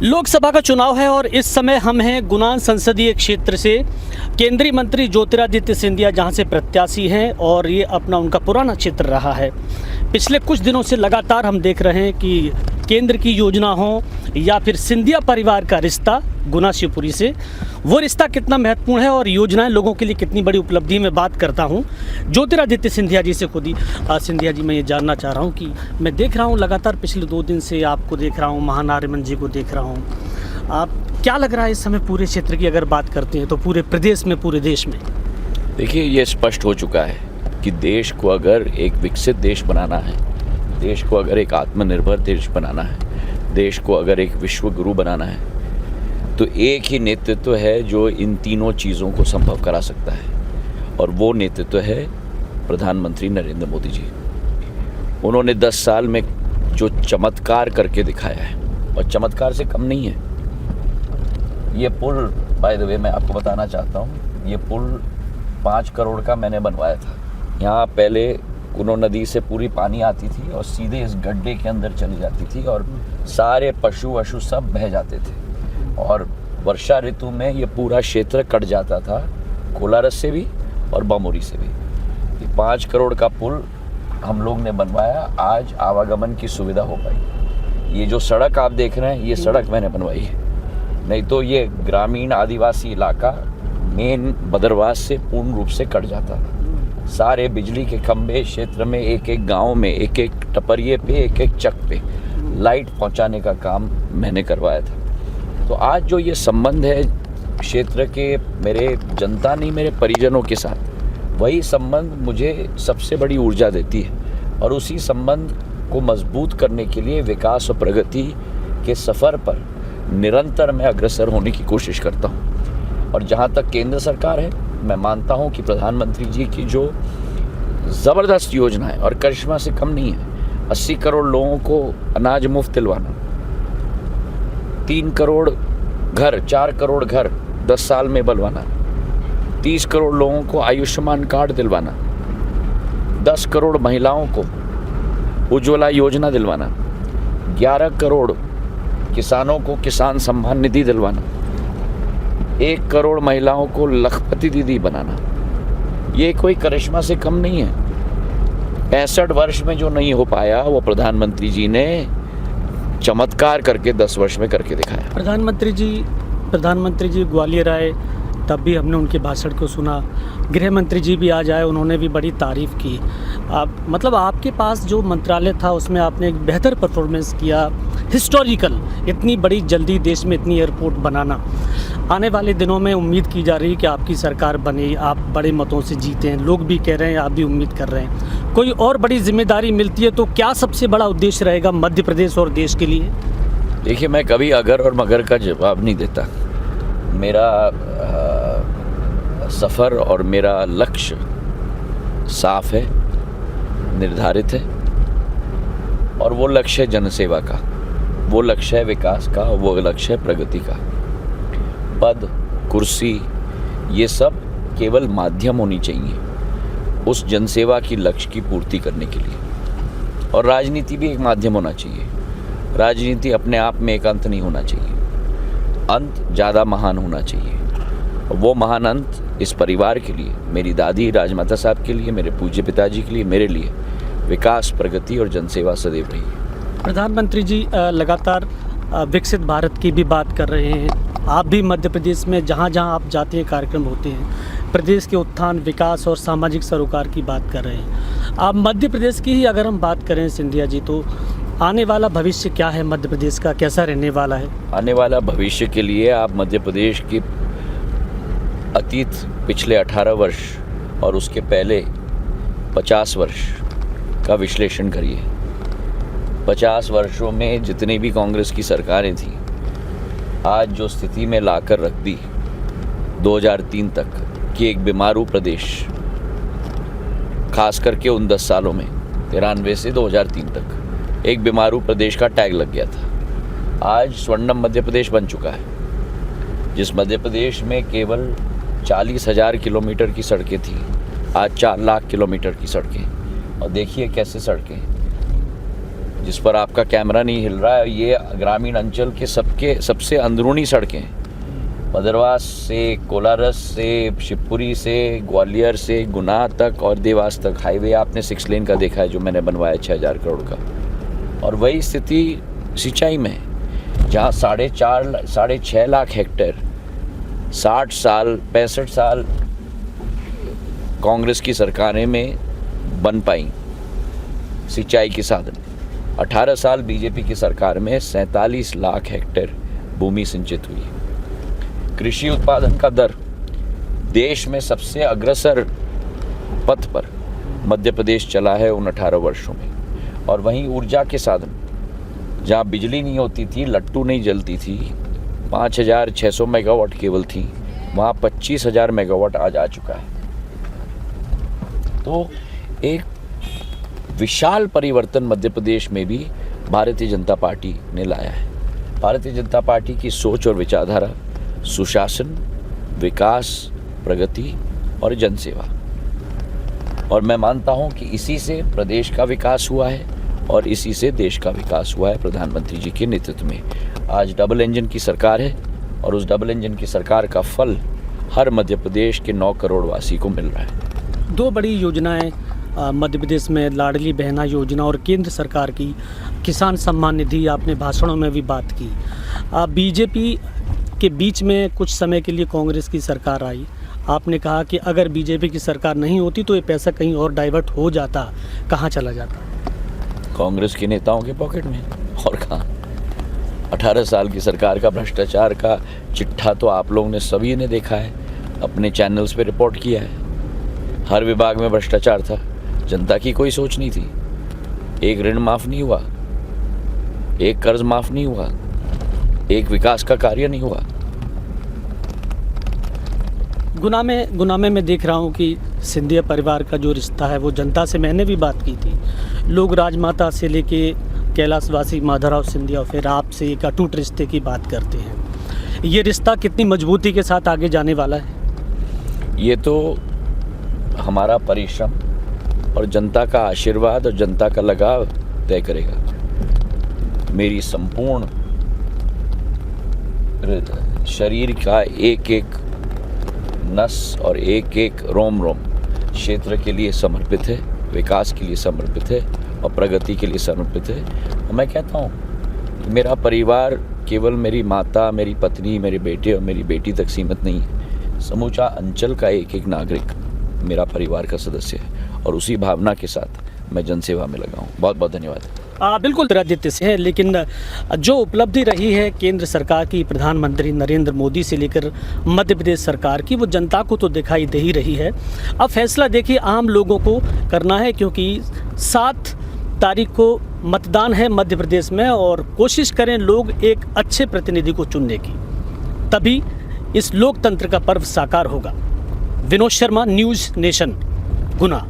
लोकसभा का चुनाव है और इस समय हम हैं गुना संसदीय क्षेत्र से। केंद्रीय मंत्री ज्योतिरादित्य सिंधिया जहां से प्रत्याशी हैं और ये अपना उनका पुराना क्षेत्र रहा है। पिछले कुछ दिनों से लगातार हम देख रहे हैं कि केंद्र की योजना हो या फिर सिंधिया परिवार का रिश्ता गुना शिवपुरी से, वो रिश्ता कितना महत्वपूर्ण है और योजनाएं लोगों के लिए कितनी बड़ी उपलब्धि में बात करता हूं ज्योतिरादित्य सिंधिया जी से खुद ही। सिंधिया जी, मैं ये जानना चाह रहा हूं कि मैं देख रहा हूं लगातार पिछले 2 दिन से आपको देख रहा हूं, महानारिमन जी को देख रहा हूं। आप क्या लग रहा है इस समय पूरे क्षेत्र की अगर बात करते हैं तो पूरे प्रदेश में, पूरे देश में? देखिए, ये स्पष्ट हो चुका है कि देश को अगर एक विकसित देश बनाना है, देश को अगर एक आत्मनिर्भर देश बनाना है, देश को अगर एक विश्व गुरु बनाना है, तो एक ही नेतृत्व है जो इन तीनों चीज़ों को संभव करा सकता है, और वो नेतृत्व है प्रधानमंत्री नरेंद्र मोदी जी। उन्होंने 10 साल में जो चमत्कार करके दिखाया है, और चमत्कार से कम नहीं है। ये पुल, बाय द वे, मैं आपको बताना चाहता हूँ, ये पुल 5 करोड़ का मैंने बनवाया था। यहाँ पहले कुनो नदी से पूरी पानी आती थी और सीधे इस गड्ढे के अंदर चली जाती थी और सारे पशु वशु सब बह जाते थे, और वर्षा ऋतु में ये पूरा क्षेत्र कट जाता था, कोलारस से भी और बमोरी से भी। ये 5 करोड़ का पुल हम लोग ने बनवाया, आज आवागमन की सुविधा हो पाई। ये जो सड़क आप देख रहे हैं, ये सड़क मैंने बनवाई है, नहीं तो ये ग्रामीण आदिवासी इलाका मेन बदरवास से पूर्ण रूप से कट जाता था। सारे बिजली के खंभे क्षेत्र में, एक एक गांव में, एक एक टपरिए पे, एक एक चक पे लाइट पहुंचाने का काम मैंने करवाया था। तो आज जो ये संबंध है क्षेत्र के मेरे जनता नहीं, मेरे परिजनों के साथ, वही संबंध मुझे सबसे बड़ी ऊर्जा देती है, और उसी संबंध को मजबूत करने के लिए विकास और प्रगति के सफ़र पर निरंतर मैं अग्रसर होने की कोशिश करता हूँ। और जहाँ तक केंद्र सरकार है, मैं मानता हूँ कि प्रधानमंत्री जी की जो ज़बरदस्त योजना है, और करिश्मा से कम नहीं है, 80 करोड़ लोगों को अनाज मुफ्त दिलवाना, 3 करोड़ घर, 4 करोड़ घर 10 साल में बनवाना, 30 करोड़ लोगों को आयुष्मान कार्ड दिलवाना, 10 करोड़ महिलाओं को उज्ज्वला योजना दिलवाना, 11 करोड़ किसानों को किसान सम्मान निधि दिलवाना, 1 करोड़ महिलाओं को लखपति दीदी बनाना, ये कोई करिश्मा से कम नहीं है। 65 वर्ष में जो नहीं हो पाया, वो प्रधानमंत्री जी ने चमत्कार करके 10 वर्ष में करके दिखाया। प्रधानमंत्री जी ग्वालियर आए, तब भी हमने उनके भाषण को सुना। गृह मंत्री जी भी आज आए, उन्होंने भी बड़ी तारीफ़ की। मतलब आपके पास जो मंत्रालय था उसमें आपने एक बेहतर परफॉर्मेंस किया, हिस्टोरिकल, इतनी बड़ी जल्दी देश में इतनी एयरपोर्ट बनाना। आने वाले दिनों में उम्मीद की जा रही है कि आपकी सरकार बने, आप बड़े मतों से जीते हैं, लोग भी कह रहे हैं, आप भी उम्मीद कर रहे हैं। कोई और बड़ी जिम्मेदारी मिलती है तो क्या सबसे बड़ा उद्देश्य रहेगा मध्य प्रदेश और देश के लिए? देखिए, मैं कभी अगर और मगर का जवाब नहीं देता। मेरा सफ़र और मेरा लक्ष्य साफ है, निर्धारित है, और वो लक्ष्य है जनसेवा का, वो लक्ष्य है विकास का, वो लक्ष्य है प्रगति का। पद, कुर्सी, ये सब केवल माध्यम होनी चाहिए उस जनसेवा की लक्ष्य की पूर्ति करने के लिए, और राजनीति भी एक माध्यम होना चाहिए। राजनीति अपने आप में एक अंत नहीं होना चाहिए, अंत ज़्यादा महान होना चाहिए, और वो महान अंत इस परिवार के लिए, मेरी दादी राजमाता साहब के लिए, मेरे पूज्य पिताजी के लिए, मेरे लिए विकास, प्रगति और जनसेवा सदैव रही है। प्रधानमंत्री जी लगातार विकसित भारत की भी बात कर रहे हैं। आप भी मध्य प्रदेश में जहाँ जहाँ आप जाते हैं, कार्यक्रम होते हैं, प्रदेश के उत्थान, विकास और सामाजिक सरोकार की बात कर रहे हैं। आप मध्य प्रदेश की ही अगर हम बात करें सिंधिया जी, तो आने वाला भविष्य क्या है मध्य प्रदेश का, कैसा रहने वाला है? आने वाला भविष्य के लिए आप मध्य प्रदेश की अतीत पिछले 18 वर्ष और उसके पहले 50 वर्ष का विश्लेषण करिए। 50 वर्षों में जितनी भी कांग्रेस की सरकारें थीं, आज जो स्थिति में लाकर रख दी 2003 तक कि एक बीमारू प्रदेश, खास करके उन 10 सालों में 93 से 2003 तक एक बीमारू प्रदेश का टैग लग गया था। आज स्वर्णिम मध्य प्रदेश बन चुका है। जिस मध्य प्रदेश में केवल 40,000 किलोमीटर की सड़कें थी, आज 4 लाख किलोमीटर की सड़कें, और देखिए कैसे सड़कें। जिस पर आपका कैमरा नहीं हिल रहा है, ये ग्रामीण अंचल के सबसे अंदरूनी सड़कें हैं। भदरवास से, कोलारस से, शिवपुरी से, ग्वालियर से, गुना तक और देवास तक हाईवे आपने 6 लेन का देखा है जो मैंने बनवाया 6000 करोड़ का। और वही स्थिति सिंचाई में है, जहाँ 6.5 लाख हेक्टेयर 60 साल 65 साल कांग्रेस की सरकारें में बन पाई सिंचाई के साधन। 18 साल बीजेपी की सरकार में 47 लाख हेक्टेयर भूमि सिंचित हुई। कृषि उत्पादन का दर देश में सबसे अग्रसर पथ पर मध्य प्रदेश चला है उन 18 वर्षों में। और वहीं ऊर्जा के साधन, जहाँ बिजली नहीं होती थी, लट्टू नहीं जलती थी, 5600 मेगावाट केवल थी, वहाँ 25,000 मेगावाट आज आ चुका है। तो एक विशाल परिवर्तन मध्य प्रदेश में भी भारतीय जनता पार्टी ने लाया है। भारतीय जनता पार्टी की सोच और विचारधारा सुशासन, विकास, प्रगति और जनसेवा, और मैं मानता हूं कि इसी से प्रदेश का विकास हुआ है और इसी से देश का विकास हुआ है प्रधानमंत्री जी के नेतृत्व में। आज डबल इंजन की सरकार है और उस डबल इंजन की सरकार का फल हर मध्य प्रदेश के 9 करोड़ वासी को मिल रहा है। 2 बड़ी योजनाएं मध्य प्रदेश में, लाडली बहना योजना और केंद्र सरकार की किसान सम्मान निधि, आपने भाषणों में भी बात की। बीजेपी के बीच में कुछ समय के लिए कांग्रेस की सरकार आई। आपने कहा कि अगर बीजेपी की सरकार नहीं होती तो ये पैसा कहीं और डाइवर्ट हो जाता, कहाँ चला जाता? कांग्रेस के नेताओं के पॉकेट में, और कहाँ। 18 साल की सरकार का भ्रष्टाचार का चिट्ठा तो आप लोगों ने सभी ने देखा है, अपने चैनल्स पे रिपोर्ट किया है। हर विभाग में भ्रष्टाचार था, जनता की कोई सोच नहीं थी। एक ऋण माफ़ नहीं हुआ, एक कर्ज माफ़ नहीं हुआ, एक विकास का कार्य नहीं हुआ। गुना में मैं देख रहा हूँ कि सिंधिया परिवार का जो रिश्ता है वो जनता से मैंने भी बात की थी। लोग राजमाता से लेके कैलाशवासी माधवराव सिंधिया, फिर आपसे एक अटूट रिश्ते की बात करते हैं। ये रिश्ता कितनी मजबूती के साथ आगे जाने वाला है? ये तो हमारा परिश्रम और जनता का आशीर्वाद और जनता का लगाव तय करेगा। मेरी संपूर्ण शरीर का एक एक नस और एक एक रोम क्षेत्र के लिए समर्पित है, विकास के लिए समर्पित है और प्रगति के लिए समर्पित है। और मैं कहता हूँ कि मेरा परिवार केवल मेरी माता, मेरी पत्नी, मेरे बेटे और मेरी बेटी तक सीमित नहीं है। समूचा अंचल का एक एक नागरिक मेरा परिवार का सदस्य है और उसी भावना के साथ मैं जनसेवा में लगा हूँ। बहुत बहुत धन्यवाद। बिल्कुल आदित्य से है, लेकिन जो उपलब्धि रही है केंद्र सरकार की, प्रधानमंत्री नरेंद्र मोदी से लेकर मध्य प्रदेश सरकार की, वो जनता को तो दिखाई दे ही रही है। अब फैसला देखिए आम लोगों को करना है, क्योंकि 7 तारीख को मतदान है मध्य प्रदेश में, और कोशिश करें लोग एक अच्छे प्रतिनिधि को चुनने की, तभी इस लोकतंत्र का पर्व साकार होगा। विनोद शर्मा, न्यूज़ नेशन, गुना।